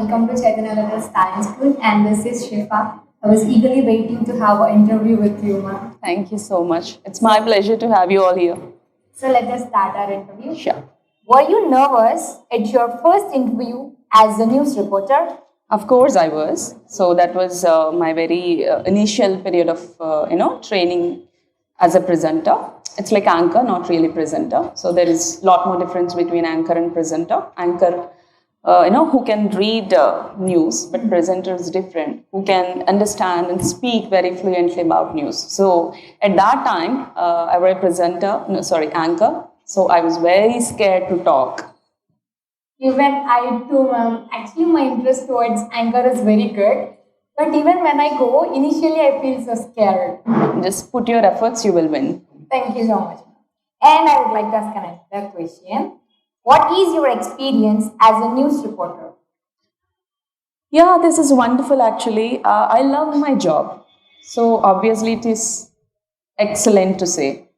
welcome to Chaitanya Letters Talent School, and this is Shifa. I was eagerly waiting to have an interview with you, ma'am. Thank you so much. It's my pleasure to have you all here. So let us start our interview. Sure. Were you nervous at your first interview as a news reporter? Of course, I was. So that was my very initial period of training as a presenter. It's like anchor, not really presenter. So there is a lot more difference between anchor and presenter. Anchor, who can read news, but presenter is different, who can understand and speak very fluently about news. So at that time, I was anchor. So I was very scared to talk. Even I too, ma'am. Actually, my interest towards anchor is very good. But even when I go, initially I feel so scared. Just put your efforts, you will win. Thank you so much. And I would like to ask another question. What is your experience as a news reporter? Yeah, this is wonderful actually. I love my job. So obviously it is excellent to say.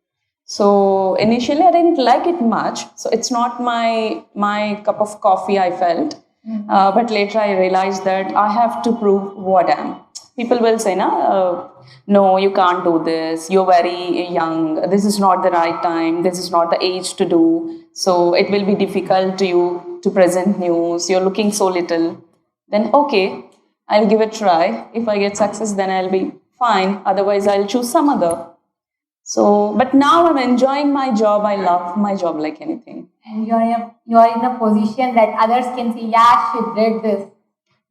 So initially I didn't like it much. So it's not my cup of coffee, I felt. But later I realized that I have to prove what I am. People will say, no, you can't do this. You're very young. This is not the right time. This is not the age to do. So it will be difficult to you to present news. You're looking so little. Then, okay, I'll give it a try. If I get success, then I'll be fine. Otherwise, I'll choose some other. So, but now I'm enjoying my job. I love my job like anything. And you're in a position that others can say, yeah, she did this.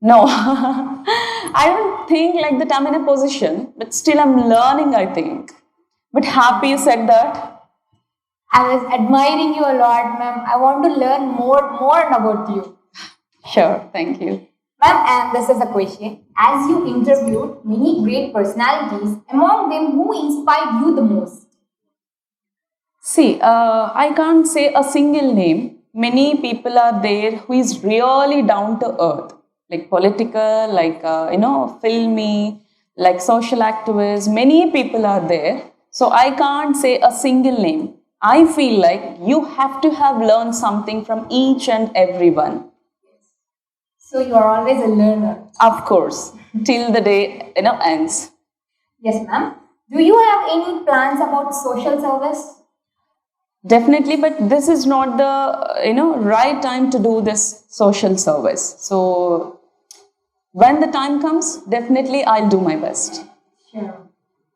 No, I don't think like that I'm in a position, but still I'm learning, I think. But happy you said that. I was admiring you a lot, ma'am. I want to learn more about you. Sure, thank you. Ma'am, and this is a question. As you interviewed many great personalities, among them, who inspired you the most? See, I can't say a single name. Many people are there who is really down to earth. Like political, like, filmy, like social activists. Many people are there. So I can't say a single name. I feel like you have to have learned something from each and everyone. So you are always a learner. Of course, till the day, ends. Yes, ma'am. Do you have any plans about social service? Definitely, but this is not the, right time to do this social service. So when the time comes, definitely I'll do my best. Sure.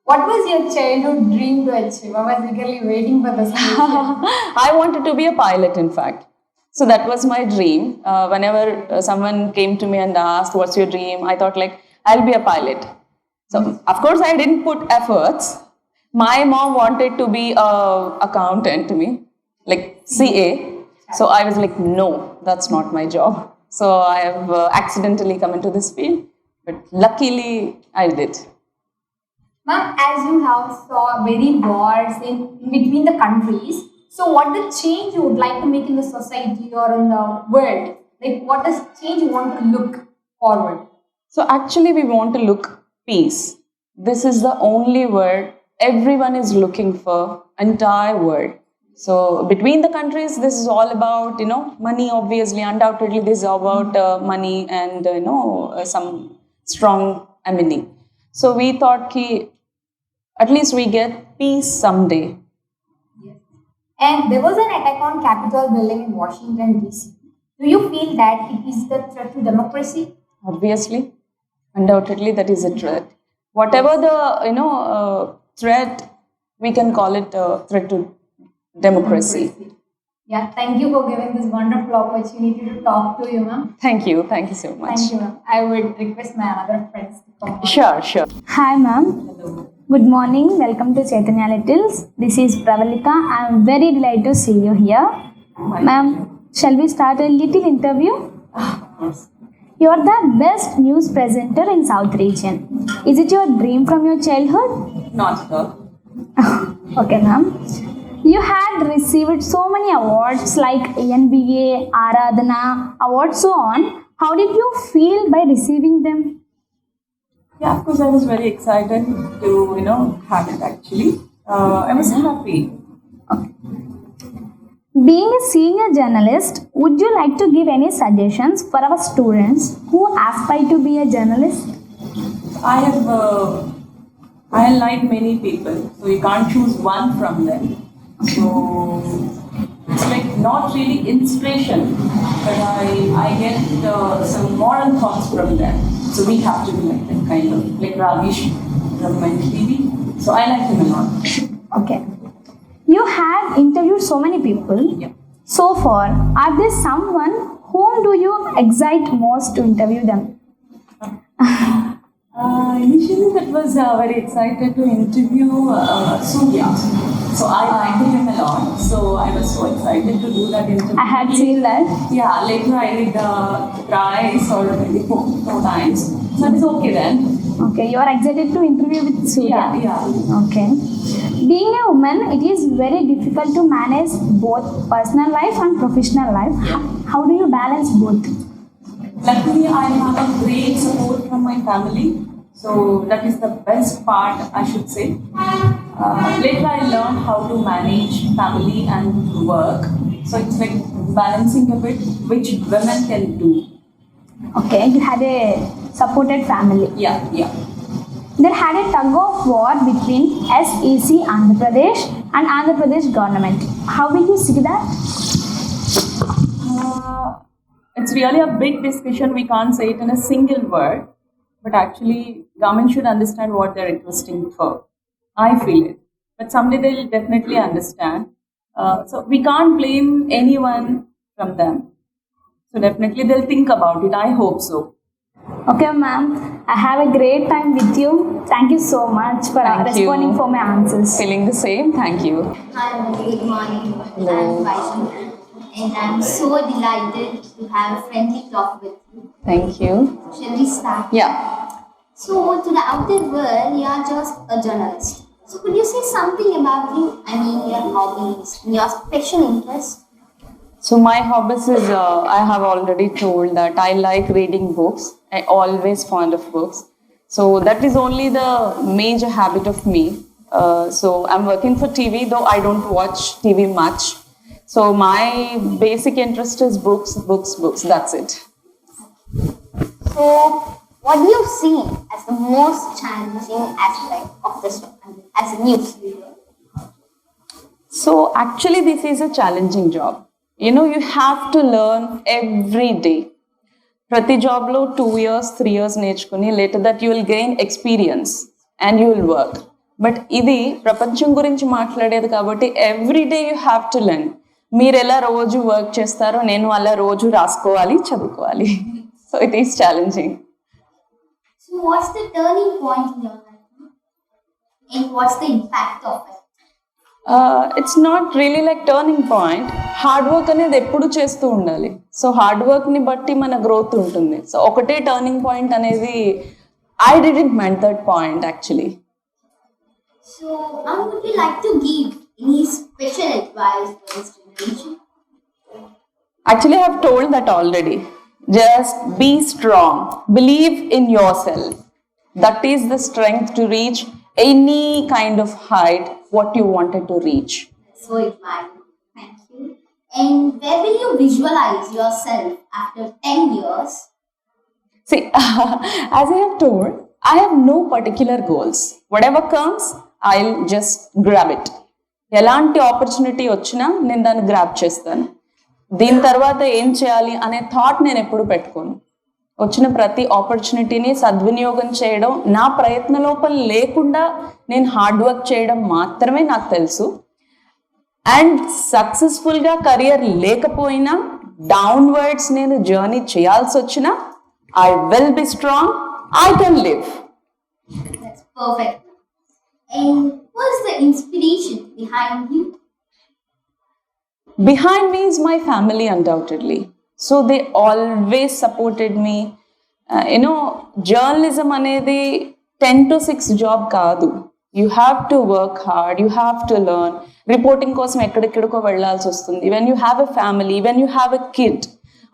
What was your childhood dream to achieve? I was eagerly waiting for this question. I wanted to be a pilot, in fact. So that was my dream. Whenever someone came to me and asked, what's your dream? I thought like, I'll be a pilot. So of course I didn't put efforts. My mom wanted to be a accountant to me, like CA. So I was like, no, that's not my job. So I have accidentally come into this field, but luckily I did. Ma'am, as you have saw very wars in between the countries, so what the change you would like to make in the society or in the world? Like what is change you want to look forward? So actually we want to look peace. This is the only word everyone is looking for, entire world. So between the countries, this is all about, money, obviously, undoubtedly this is about money and, some strong enemy. So we thought at least we get peace someday. Yes. And there was an attack on Capitol building in Washington, D.C. Do you feel that it is the threat to democracy? Obviously, undoubtedly that is a threat. Whatever the, threat, we can call it a threat to democracy. Yeah, thank you for giving this wonderful opportunity to talk to you, ma'am. Thank you so much. Thank you, ma'am. I would request my other friends to come on. Sure. Hi, ma'am. Good morning. Welcome to Chaitanya Littles. This is Pravalika. I am very delighted to see you here. Ma'am, shall we start a little interview? Of course. You are the best news presenter in South region. Is it your dream from your childhood? Not at all. Okay, ma'am. You had received so many awards like NBA, Aradhana, awards so on. How did you feel by receiving them? Yeah, of course, I was very excited to, have it actually. I was happy. Being a senior journalist, would you like to give any suggestions for our students who aspire to be a journalist? I like many people, so you can't choose one from them. So it's like not really inspiration, but I get some moral thoughts from them. So we have to be like that kind of, like Ravish from my TV. So I like him a lot. Okay. You have interviewed so many people. Yeah. So far, are there someone whom do you excite most to interview them? Initially, that was very excited to interview Surya. So I liked him a lot. So I was so excited to do that interview. I had seen that. Yeah, later I did thrice or maybe four times. So it is okay then. Okay, you are excited to interview with Surya. Yeah. Okay. Being a woman, it is very difficult to manage both personal life and professional life. How do you balance both? Luckily, I have a great support from my family. So that is the best part, I should say. Later, I learned how to manage family and work. So it's like balancing a bit, which women can do. Okay, you had a supported family. Yeah. There had a tug of war between SEC Andhra Pradesh and Andhra Pradesh government. How will you see that? It's really a big discussion. We can't say it in a single word. But actually, government should understand what they're requesting for. I feel it. But someday they'll definitely understand. So we can't blame anyone from them. So definitely they'll think about it. I hope so. Okay, ma'am. I have a great time with you. Thank you so much for Thank you. responding for my answers. Feeling the same? Thank you. Hi, good morning. Hello. I'm Vaishnavi, and I'm so delighted to have a friendly talk with you. Thank you. Shall we start? Yeah. So, to the outer world, you are just a journalist. So, could you say something about you? I mean, your hobbies, your special interests? So my hobbies is, I have already told that I like reading books. I always fond of books. So that is only the major habit of me. So I'm working for TV, though I don't watch TV much. So my basic interest is books. That's it. So, what do you see as the most challenging aspect of this job as a news viewer? So actually this is a challenging job. You have to learn every day. Prati job lo 2 years, 3 years నేర్చుకుని later that you will gain experience and you will work. But ఇది ప్రపంచం గురించి మాట్లాడేది కాబట్టి every day you have to learn. మీరు ఎలా రోజు work చేస్తారో నేను అలా రోజు రాసుకోవాలి, చదువుకోవాలి. So it is challenging. So, what's the turning point in your life? And what's the impact of it? It's not really like turning point. Hard work అనేది ఎప్పుడు చేస్తూ ఉండాలి. సో హార్డ్ వర్క్ ని బట్టి మన గ్రోత్ ఉంటుంది. సో ఒకటే turning point అనేది I didn't meant that point actually. So, would you like to give any special advice for this generation? Actually, I have told that already. Just be strong. Believe in yourself. That is the strength to reach any kind of height what you wanted to reach. So admiring. Thank you. And where will you visualize yourself after 10 years? See, as I have told, I have no particular goals. Whatever comes, I'll just grab it. ఎలాంటి opportunity వచ్చినా నేను దాన్ని grab చేస్తాను. దీని తర్వాత ఏం చేయాలి అనే థాట్ నేను ఎప్పుడు పెట్టుకోను. వచ్చిన ప్రతి ఆపర్చునిటీని సద్వినియోగం చేయడం నా ప్రయత్న లోపల లేకుండా నేను హార్డ్ వర్క్ చేయడం మాత్రమే నాకు తెలుసు. అండ్ సక్సెస్ఫుల్గా కెరియర్ లేకపోయినా డౌన్వర్డ్స్ నేను జర్నీ చేయాల్సి వచ్చినా I will be strong, I can live. That's perfect. And what's the inspiration behind you? Behind me is my family, undoubtedly. So they always supported me. Journalism anedi 10 to 6 job kaadu. You have to work hard, you have to learn. Reporting kosam ekkadikko vellalsi vastundi. When you have a family, when you have a kid,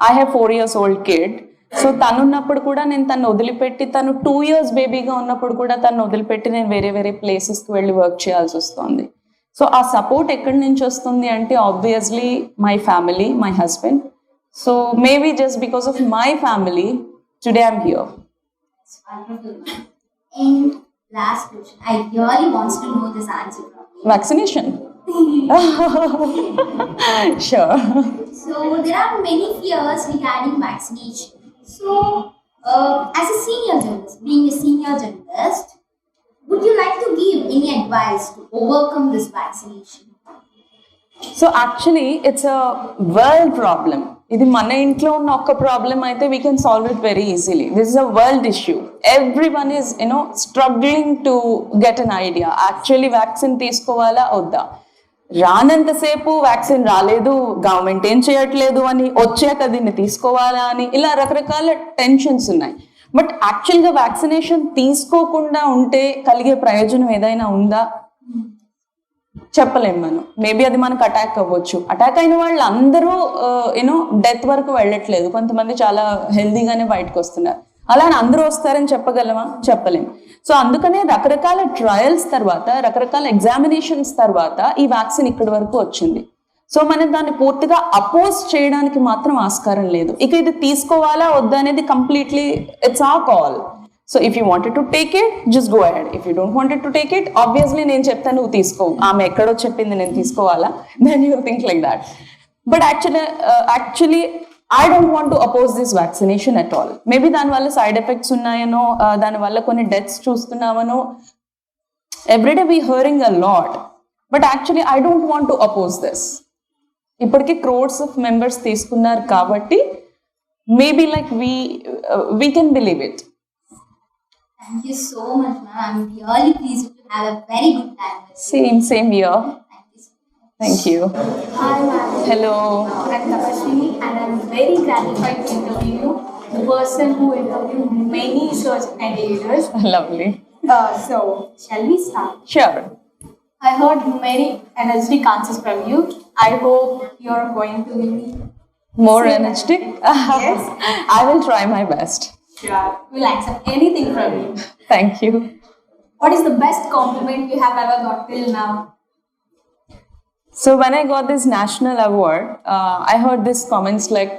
I have 4 years old kid. So తను ఉన్నప్పుడు కూడా నేను తను వదిలిపెట్టి, తను 2 years బేబీగా ఉన్నప్పుడు కూడా తను వదిలిపెట్టి నేను వేరే ప్లేసెస్కి వెళ్ళి వర్క్ చేయాల్సి వస్తుంది. సో ఆ సపోర్ట్ ఎక్కడి నుంచి వస్తుంది అంటే obviously my family, my husband. So maybe just because of my family today I'm here. Wonderful. And last question. I really wants to know this answer from you. Vaccination. Sure. So there are many fears regarding vaccination. So as a senior journalist, being a senior journalist, would you like to give any advice to overcome this vaccination? So actually it's a world problem. ఇది మన ఇంట్లో ఉన్న ఒక్క problem అయితే we can solve it very easily. This is a world issue. Every one is struggling to get an idea. Actually vaccine తీసుకోవాలా వద్దా, రానంతసేపు vaccine రాలేదు, government ఏం చేయట్లేదు అని, వచ్చాక దీన్ని తీసుకోవాలా అని, ఇలా రకరకాల టెన్షన్స్ ఉన్నాయి. బట్ యాక్చువల్గా వ్యాక్సినేషన్ తీసుకోకుండా ఉంటే కలిగే ప్రయోజనం ఏదైనా ఉందా? చెప్పలేం మనం. మేబీ అది మనకు అటాక్ అవ్వచ్చు. అటాక్ అయిన వాళ్ళు అందరూ డెత్ వరకు వెళ్ళట్లేదు. కొంతమంది చాలా హెల్దీగానే బయటకు వస్తున్నారు. అలా అని అందరూ వస్తారని చెప్పగలమా? చెప్పలేం. సో అందుకనే రకరకాల ట్రయల్స్ తర్వాత, రకరకాల ఎగ్జామినేషన్స్ తర్వాత ఈ వ్యాక్సిన్ ఇక్కడి వరకు వచ్చింది. సో మనం దాన్ని పూర్తిగా అపోజ్ చేయడానికి మాత్రం ఆస్కారం లేదు. ఇక ఇది తీసుకోవాలా వద్దా అనేది completely it's a call. So if you wanted to take it, just go ahead. If you don't wanted to take it, obviously నేను చెప్తాను నువ్వు తీసుకో, ఆమె ఎక్కడో చెప్పింది నేను తీసుకోవాలా, then you think like that. But actually I don't want to oppose this vaccination at all. Maybe దానివల్ల సైడ్ ఎఫెక్ట్స్ ఉన్నాయనో, దానివల్ల కొన్ని డెత్స్ చూస్తున్నామనో, everyday we hearing a lot. But actually I don't want to oppose this. ఇప్పటికీ crores of members తీసుకున్నారు కాబట్టి maybe like we can believe it. Thank you so much, ma'am. I'm really pleased to have a very good time with you. Same here. Thank you so much. Thank you. Hi, ma'am. Hello. I'm Tapashwini, and I'm very gratified to interview you, the person who interviewed many search engines. Lovely. So, shall we start? Sure. I heard many energetic answers from you. I hope you're going to give me. More Same. energetic? Yes. I will try my best. Sure. We'll accept anything from you. Thank you. What is the best compliment you have ever got till now? So when I got this national award, I heard these comments like,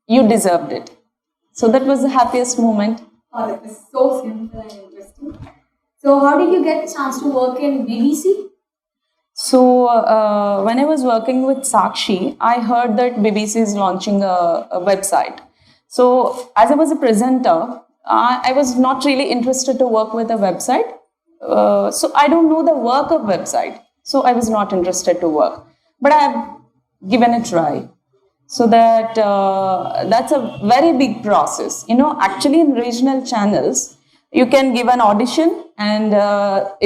you deserved it. So that was the happiest moment. Oh, that was so simple and interesting. So, how did you get a chance to work in BBC? So when I was working with Sakshi, I heard that BBC is launching a website. So as I was a presenter, I was not really interested to work with a website. So I don't know the work of website. So I was not interested to work. But I have given a try. So that's a very big process. Actually in regional channels, you can give an audition and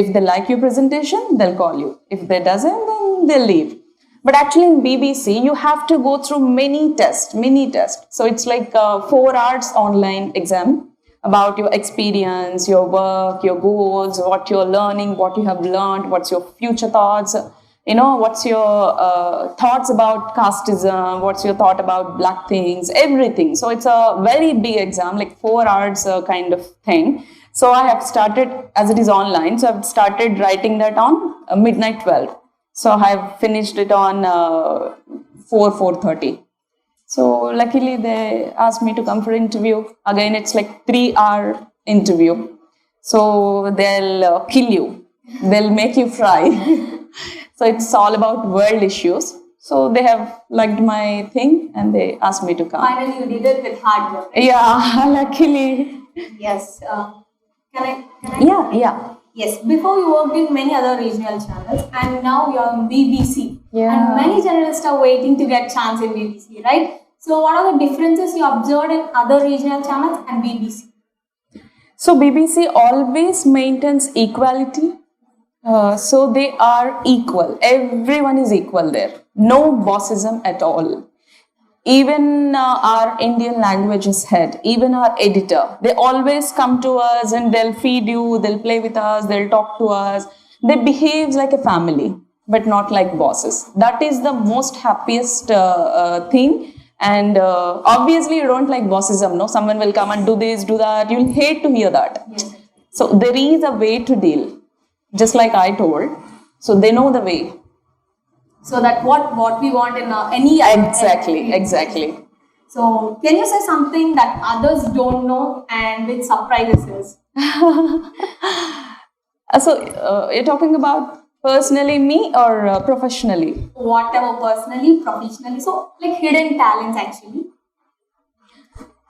if they like your presentation, they'll call you. If they doesn't, then they'll leave. But actually in BBC, you have to go through many tests. So it's like a 4 hours online exam about your experience, your work, your goals, what you're learning, what you have learned, what's your future thoughts, what's your thoughts about casteism, what's your thought about black things, everything. So it's a very big exam, like 4 hours kind of thing. So I have started, as it is online, so I've started writing that on midnight 12. So I have finished it on 4:30. So luckily they asked me to come for interview. Again, it's like 3-hour interview. So they'll kill you. They'll make you fry. So it's all about world issues. So they have liked my thing and they asked me to come. Finally, you did it with hard work. Yeah, luckily. Yes. Can I? Yeah. Yes. Before you worked in many other regional channels, and now you're on BBC. Yeah. And many journalists are waiting to get chance in BBC, right? So, what are the differences you observed in other regional channels and BBC? So BBC always maintains equality. So they are equal. Everyone is equal there. No bossism at all. Even our Indian languages head, even our editor, they always come to us and they'll feed you, they'll play with us, they'll talk to us. They behave like a family, but not like bosses. That is the most happiest thing. And obviously you don't like bossism, no? Someone will come and do this, do that. You'll hate to hear that. Yes. So there is a way to deal, just like I told. So they know the way. So that what we want in any Exactly. So can you say something that others don't know and which surprises us? So you're talking about personally me or professionally? Whatever, personally, professionally. So like hidden talents actually.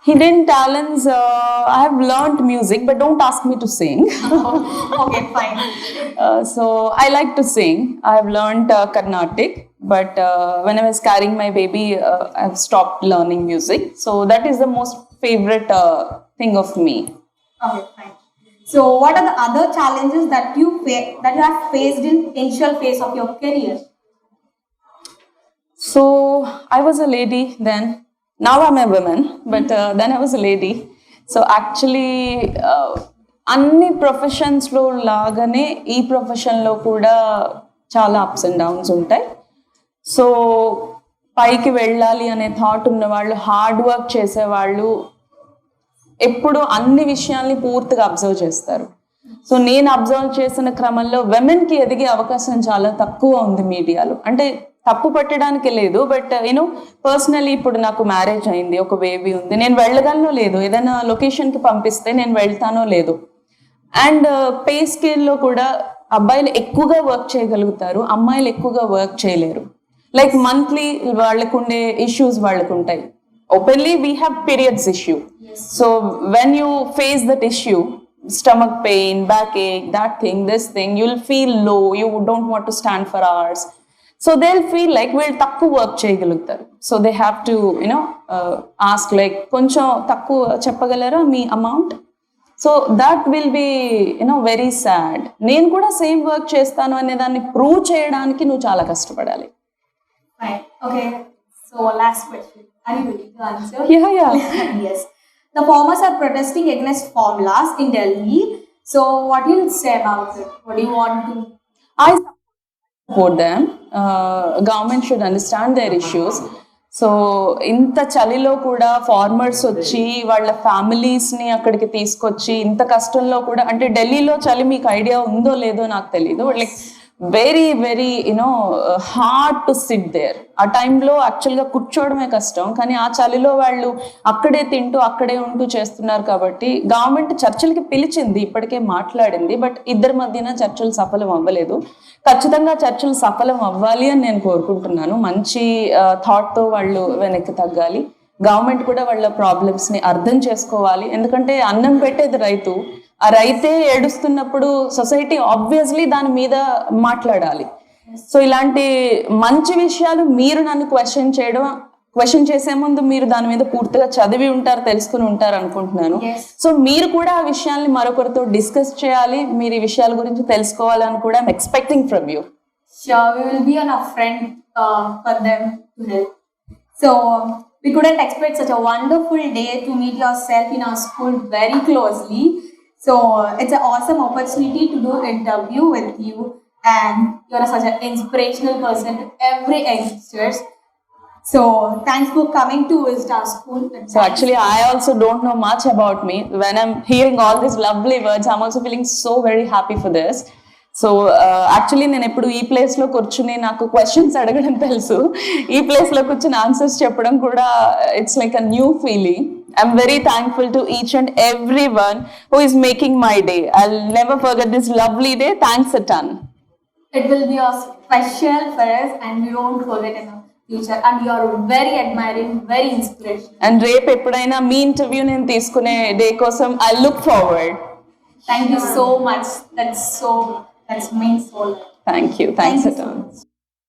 Hidden talents, I have learned music, but don't ask me to sing. Okay, fine. So I like to sing. I have learned Carnatic, but when I was carrying my baby, I've stopped learning music. So that is the most favorite thing of me. Okay, fine. So what are the other challenges that you have faced in initial phase of your career? So I was a lady then. Now I'm a woman, but then I was a lady. So actually, అన్ని ప్రొఫెషన్స్లో లాగానే ఈ ప్రొఫెషన్లో కూడా చాలా ups and downs ఉంటాయి. So పైకి వెళ్ళాలి అనే థాట్ ఉన్నవాళ్ళు, హార్డ్ వర్క్ చేసేవాళ్ళు ఎప్పుడు అన్ని విషయాల్ని పూర్తిగా అబ్జర్వ్ చేస్తారు. సో నేను అబ్జర్వ్ చేసిన క్రమంలో విమెన్కి ఎదిగే అవకాశం చాలా తక్కువ ఉంది మీడియాలో. అంటే తప్పు పట్టడానికి లేదు, బట్ యూనో పర్సనలీ ఇప్పుడు నాకు మ్యారేజ్ అయింది, ఒక బేబీ ఉంది, నేను వెళ్ళగలనో లేదు, ఏదైనా లొకేషన్కి పంపిస్తే నేను వెళ్తానో లేదు. అండ్ పే స్కేల్లో కూడా అబ్బాయిలు ఎక్కువగా వర్క్ చేయగలుగుతారు, అమ్మాయిలు ఎక్కువగా వర్క్ చేయలేరు. లైక్ మంత్లీ వాళ్ళకు ఉండే ఇష్యూస్ వాళ్ళకు ఉంటాయి. Openly we have periods issue. So when you face that issue, stomach pain, backache, that thing, this thing, you'll feel low, you don't want to stand for hours. So they'll feel like we'll takku work cheyagalugtaru. So they have to, ask like, koncham takku cheppagalara mee amount. So that will be, very sad. Nenu kuda same work chestanu ane danni prove cheyadaniki nu chaala kashtapadali. Fine. Okay. So last question. Are you ready to answer? Yeah. Yes. The farmers are protesting against formulas in Delhi. So what do you say about it? What do you want to? I support them. Government should understand their issues. So ఇంత చలిలో కూడా farmers వచ్చి వాళ్ళ ఫ్యామిలీస్ని అక్కడికి తీసుకొచ్చి ఇంత కష్టంలో కూడా, అంటే ఢిల్లీలో చలి మీకు ఐడియా ఉందో లేదో నాకు తెలీదు, but like very very hard to sit there. ఆ టైంలో యాక్చువల్గా కూర్చోవడమే కష్టం, కానీ ఆ చలిలో వాళ్ళు అక్కడే తింటూ అక్కడే ఉంటూ చేస్తున్నారు. కాబట్టి గవర్నమెంట్ చర్చలకి పిలిచింది, ఇప్పటికే మాట్లాడింది, బట్ ఇద్దరి మధ్యన చర్చలు సఫలం అవ్వలేదు. ఖచ్చితంగా చర్చలు సఫలం అవ్వాలి అని నేను కోరుకుంటున్నాను. మంచి థాట్తో వాళ్ళు వెనక్కి తగ్గాలి. గవర్నమెంట్ కూడా వాళ్ళ ప్రాబ్లమ్స్ని అర్థం చేసుకోవాలి. ఎందుకంటే అన్నం పెట్టేది రైతు, ఆ రైతే ఏడుస్తున్నప్పుడు సొసైటీ ఆబ్వియస్లీ దాని మీద మాట్లాడాలి. సో ఇలాంటి మంచి విషయాలు మీరు నన్ను క్వశ్చన్ చేసే ముందు మీరు దాని మీద పూర్తిగా చదివి ఉంటారు, తెలుసుకుని ఉంటారు అనుకుంటున్నాను. సో మీరు కూడా ఆ విషయాల్ని మరొకరితో డిస్కస్ చేయాలి, మీరు ఈ విషయాల గురించి తెలుసుకోవాలని కూడా I'm expecting from you. Sure, we will be on a friend for them to help. So we couldn't expect such a wonderful day to meet yourself in our school very closely. So it's an awesome opportunity to do interview with you, and you're such an inspirational person to every youngsters. So thanks for coming to visit our school. So actually I also don't know much about me. When I'm hearing all these lovely words, I'm also feeling so very happy for this. So actually నేను ఎప్పుడు ఈ ప్లేస్లో కూర్చుని నాకు questions అడగడం తెలుసు, ఈ ప్లేస్లో కూర్చుని ఆన్సర్స్ చెప్పడం కూడా it's like a new feeling. I'm very thankful to each and every one who is making my day. I'll never forget this lovely day. Thanks a ton. It will be a special for us and we won't forget in our future, and you are very admiring, very inspirational. And రేపు ఎప్పుడైనా మీ interview నేను తీసుకునే day కోసం I look forward. Thank you so much. That's means so. Thank you. Thanks a ton.